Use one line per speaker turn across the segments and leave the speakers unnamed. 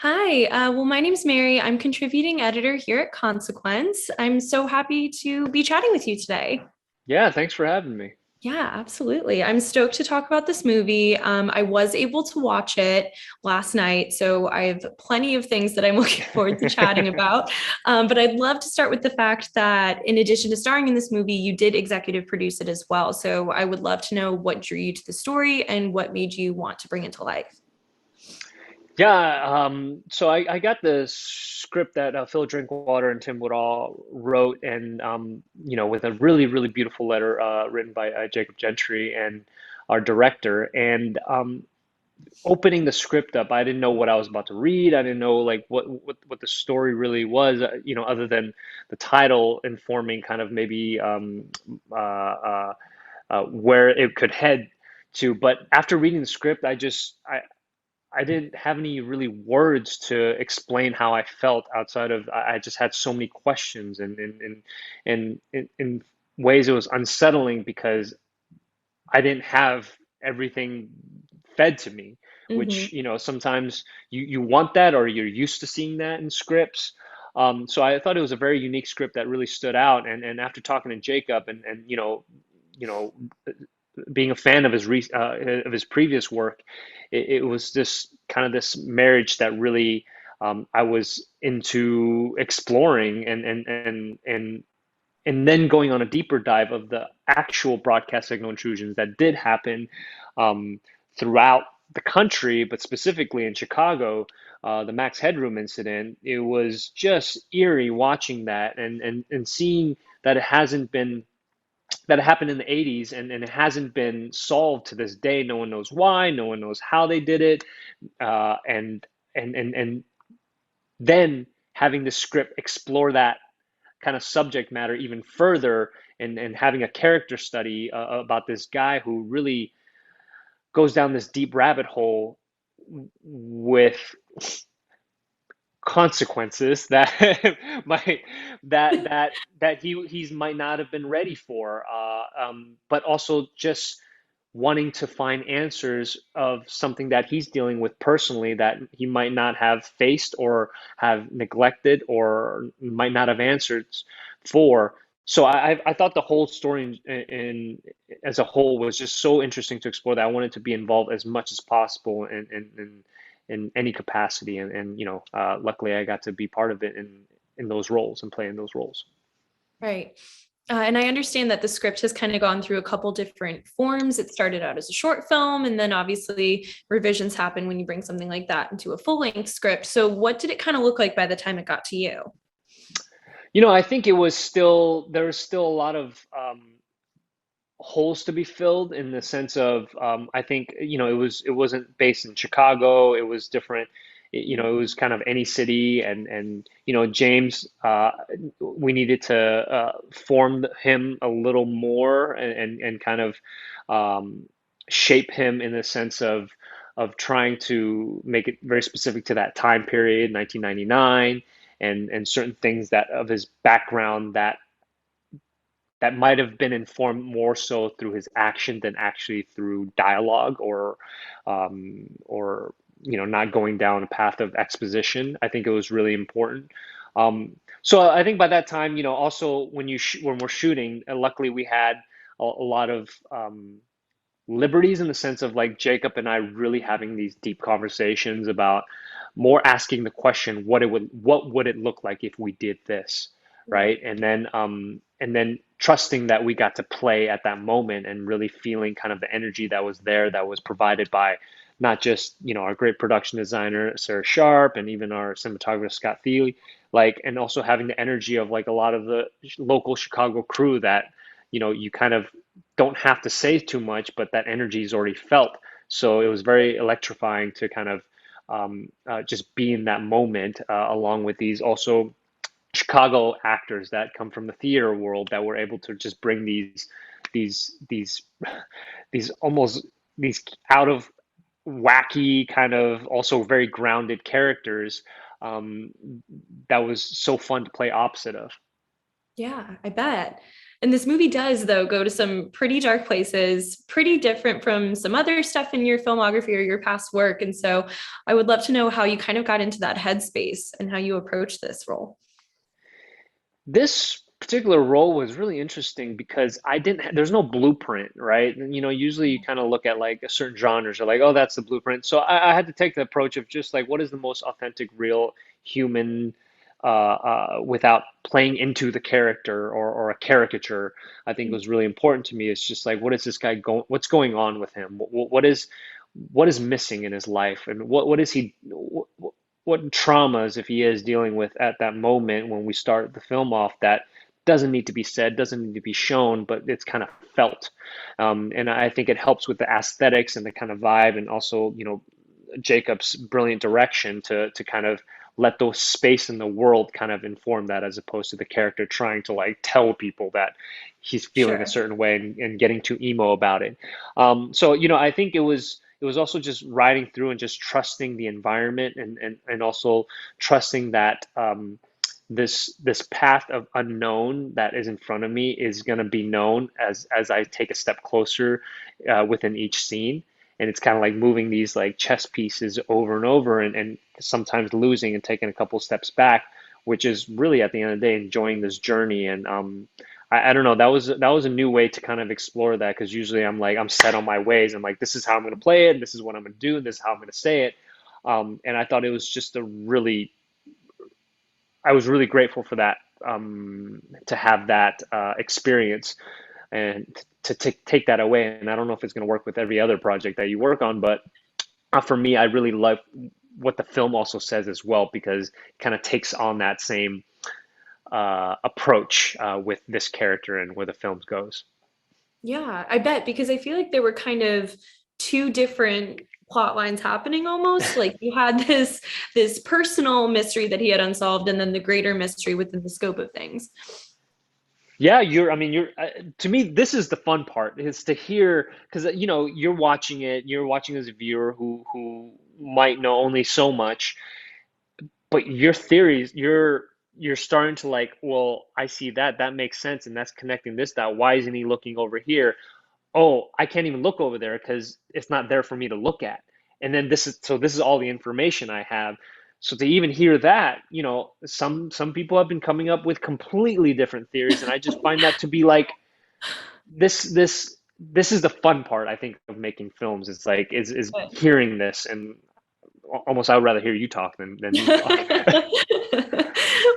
Hi, well, my name's Mary. I'm contributing editor here at Consequence. I'm so happy to be chatting with you today.
Yeah, thanks for having me.
Yeah, absolutely. I'm stoked to talk about this movie. I was able to watch it last night, so I have plenty of things that I'm looking forward to chatting about. But I'd love to start with the fact that in addition to starring in this movie, you did executive produce it as well. So I would love to know what drew you to the story and what made you want to bring it to life.
Yeah, so I got the script that Phil Drinkwater and Tim Woodall wrote, and with a really, really beautiful letter written by Jacob Gentry and our director. And opening the script up, I didn't know what I was about to read. I didn't know like what the story really was, other than the title informing kind of maybe where it could head to. But after reading the script, I didn't have any really words to explain how I felt outside of I just had so many questions and in ways it was unsettling because I didn't have everything fed to me, which
Hmm.
sometimes you want that or you're used to seeing that in scripts. So I thought it was a very unique script that really stood out. And after talking to Jacob and you know being a fan of of his previous work, it was this kind of this marriage that really I was into exploring and then going on a deeper dive of the actual broadcast signal intrusions that did happen um, throughout the country, but specifically in Chicago, the Max Headroom incident. It was just eerie watching that and seeing that it hasn't been that happened in the 80s and it hasn't been solved to this day. No one knows why, no one knows how they did it. And then having the script explore that kind of subject matter even further and having a character study about this guy who really goes down this deep rabbit hole with consequences that might that he's might not have been ready for, but also just wanting to find answers of something that he's dealing with personally that he might not have faced or have neglected or might not have answers for. So I thought the whole story as a whole was just so interesting to explore that I wanted to be involved as much as possible in any capacity, and luckily I got to be part of it in those roles and play in those roles.
Right. And I understand that the script has kind of gone through a couple different forms. It started out as a short film, and then obviously revisions happen when you bring something like that into a full length script. So, what did it kind of look like by the time it got to you?
I think there was still a lot of holes to be filled in the sense of I think it wasn't based in Chicago. It was different. It was kind of any city, and James. We needed to form him a little more and kind of shape him in the sense of trying to make it very specific to that time period, 1999, and certain things that of his background that might have been informed more so through his action than actually through dialogue or not going down a path of exposition. I think it was really important. So I think by that time, also when we're shooting, luckily we had a lot of liberties in the sense of like Jacob and I really having these deep conversations about more asking the question what would it look like if we did this,
Right.
right? And then trusting that we got to play at that moment and really feeling kind of the energy that was there that was provided by not just our great production designer Sarah Sharp and even our cinematographer Scott Thiele, like, and also having the energy of like a lot of the local Chicago crew that you kind of don't have to say too much, but that energy is already felt. So it was very electrifying to kind of just be in that moment, along with these also Chicago actors that come from the theater world that were able to just bring these these these almost these out of wacky kind of also very grounded characters, um, that was so fun to play opposite of.
Yeah, I bet. And this movie does, though, go to some pretty dark places, pretty different from some other stuff in your filmography or your past work. And so I would love to know how you kind of got into that headspace and how you approach this role.
This particular role was really interesting because I didn't there's no blueprint, right? And, usually you kind of look at like a certain genres or like, oh, that's the blueprint. So I had to take the approach of just like, what is the most authentic, real human without playing into the character or a caricature. I think was really important to me. It's just like, what is this guy going, what's going on with him? What is missing in his life? And what is he, what traumas, if he is dealing with at that moment when we start the film off, that doesn't need to be said, doesn't need to be shown, but it's kind of felt. And I think it helps with the aesthetics and the kind of vibe, and also, Jacob's brilliant direction to kind of let those space in the world kind of inform that, as opposed to the character trying to like tell people that he's feeling a
Sure.
certain way and getting too emo about it. So, I think it was also just riding through and just trusting the environment, and also trusting that this path of unknown that is in front of me is going to be known as I take a step closer within each scene. And it's kind of like moving these like chess pieces over and over, and sometimes losing and taking a couple steps back, which is really at the end of the day enjoying this journey. And I don't know, that was a new way to kind of explore that, because usually I'm set on my ways. I'm like, this is how I'm going to play it, this is what I'm going to do, and this is how I'm going to say it. And I thought it was just I was really grateful for that, to have that experience, and to take that away. And I don't know if it's going to work with every other project that you work on, but for me, I really love what the film also says as well, because it kind of takes on that same approach with this character and where the film goes.
Yeah, I bet, because I feel like there were kind of two different plot lines happening almost. Like you had this personal mystery that he had unsolved, and then the greater mystery within the scope of things.
Yeah, I mean, to me, this is the fun part, is to hear, because, you're watching as a viewer who might know only so much, but your theories, you're starting to like, well, I see that makes sense, and that's connecting this, that. Why isn't he looking over here? Oh, I can't even look over there because it's not there for me to look at. And then this is all the information I have. So to even hear that, some people have been coming up with completely different theories, and I just find that to be like, this is the fun part, I think, of making films. It's like is hearing this, and almost I would rather hear you talk than me talk.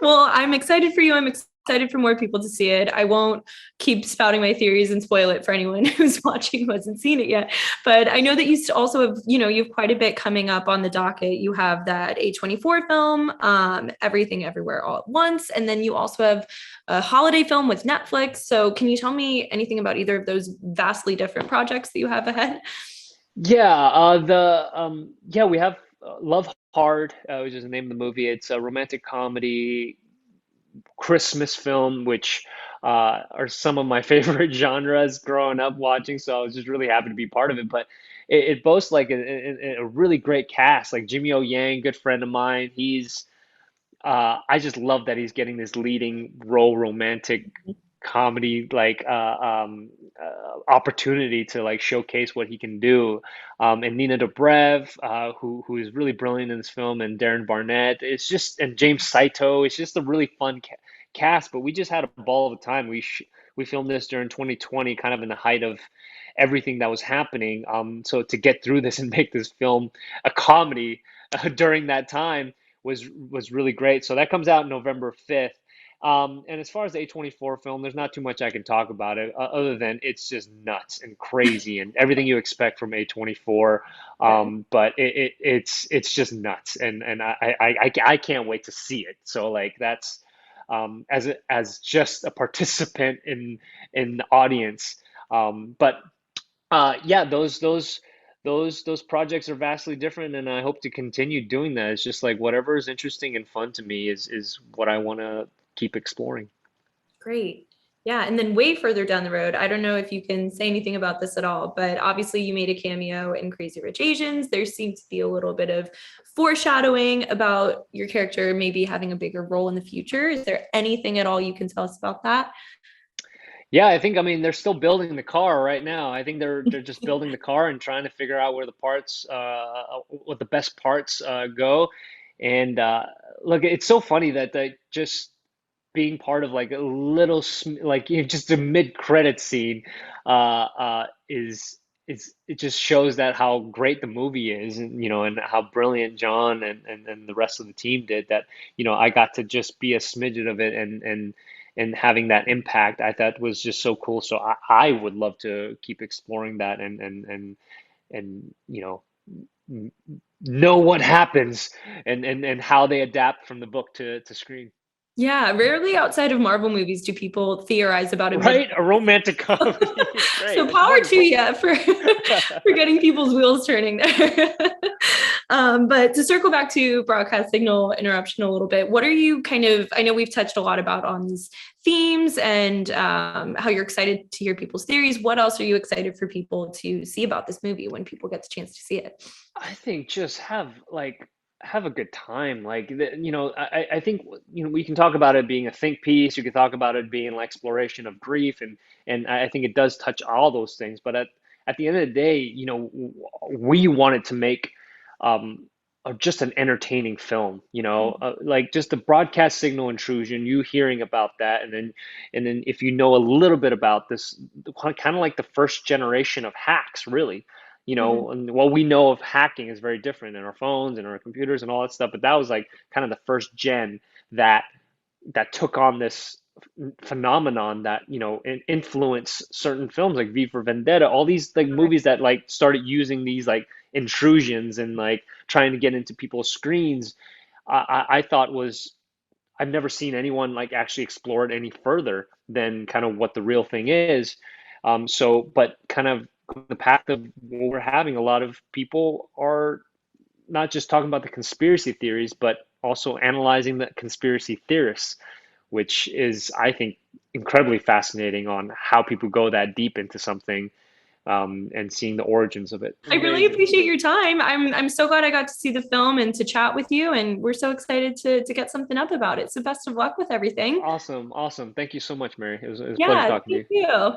Well, I'm excited for you. I'm excited for more people to see it. I won't keep spouting my theories and spoil it for anyone who's watching who hasn't seen it yet. But I know that you also have, you have quite a bit coming up on the docket. You have that A24 film, Everything Everywhere All at Once, and then you also have a holiday film with Netflix. So can you tell me anything about either of those vastly different projects that you have ahead?
Yeah, we have Love Hard, which is the name of the movie. It's a romantic comedy Christmas film, which are some of my favorite genres growing up watching. So I was just really happy to be part of it. But it boasts like a really great cast, like Jimmy O Yang, good friend of mine. I just love that he's getting this leading role, romantic comedy, like opportunity to like showcase what he can do. And Nina Dobrev, who is really brilliant in this film, and Darren Barnett. And James Saito. It's just a really fun cast. But we just had a ball of a time. We filmed this during 2020, kind of in the height of everything that was happening. So to get through this and make this film a comedy during that time was really great. So that comes out November 5th. And as far as the A24 film, there's not too much I can talk about it, other than it's just nuts and crazy and everything you expect from A24.
Okay.
But it's just nuts, and I can't wait to see it. So like that's, as just a participant in the audience. But yeah, those projects are vastly different, and I hope to continue doing that. It's just like whatever is interesting and fun to me is what I want to keep exploring.
Great. Yeah. And then way further down the road, I don't know if you can say anything about this at all, but obviously you made a cameo in Crazy Rich Asians. There seems to be a little bit of foreshadowing about your character maybe having a bigger role in the future. Is there anything at all you can tell us about that?
Yeah, I think, I mean, they're still building the car right now. I think they're just building the car and trying to figure out where the parts, what the best parts go. And look, it's so funny that just being part of like a little like, just a mid-credit scene is it just shows that how great the movie is, and and how brilliant John and the rest of the team did that. I got to just be a smidget of it, and having that impact, I thought was just so cool. So I would love to keep exploring that, and know what happens, and how they adapt from the book to screen.
Yeah, rarely outside of Marvel movies do people theorize about a mid.
Right? A romantic comedy. It's great.
So
It's
power to
wonderful.
you for for getting people's wheels turning there. But to circle back to broadcast signal interruption a little bit, what are you kind of? I know we've touched a lot about on these themes and how you're excited to hear people's theories. What else are you excited for people to see about this movie when people get the chance to see it?
I think just have a good time. Like I think we can talk about it being a think piece. You can talk about it being an exploration of grief, and I think it does touch all those things. But at the end of the day, we wanted to make um, just an entertaining film. Like just the broadcast signal intrusion. You hearing about that, and then if you know a little bit about this, kind of like the first generation of hacks, really.
Mhm.
And what we know of hacking is very different in our phones and our computers and all that stuff. But that was like kind of the first gen that took on this phenomenon that influenced certain films like V for Vendetta, all these like movies that like started using these like intrusions and like trying to get into people's screens. I thought was I've never seen anyone like actually explore it any further than kind of what the real thing is. But kind of the path of what we're having, a lot of people are not just talking about the conspiracy theories, but also analyzing the conspiracy theorists, which is, I think, incredibly fascinating on how people go that deep into something, and seeing the origins of it.
I really appreciate your time. I'm so glad I got to see the film and to chat with you, and we're so excited to get something up about it. So best of luck with everything.
Awesome, awesome. Thank you so much, Mary. It was a pleasure
Yeah,
talking to
thank
you.
you.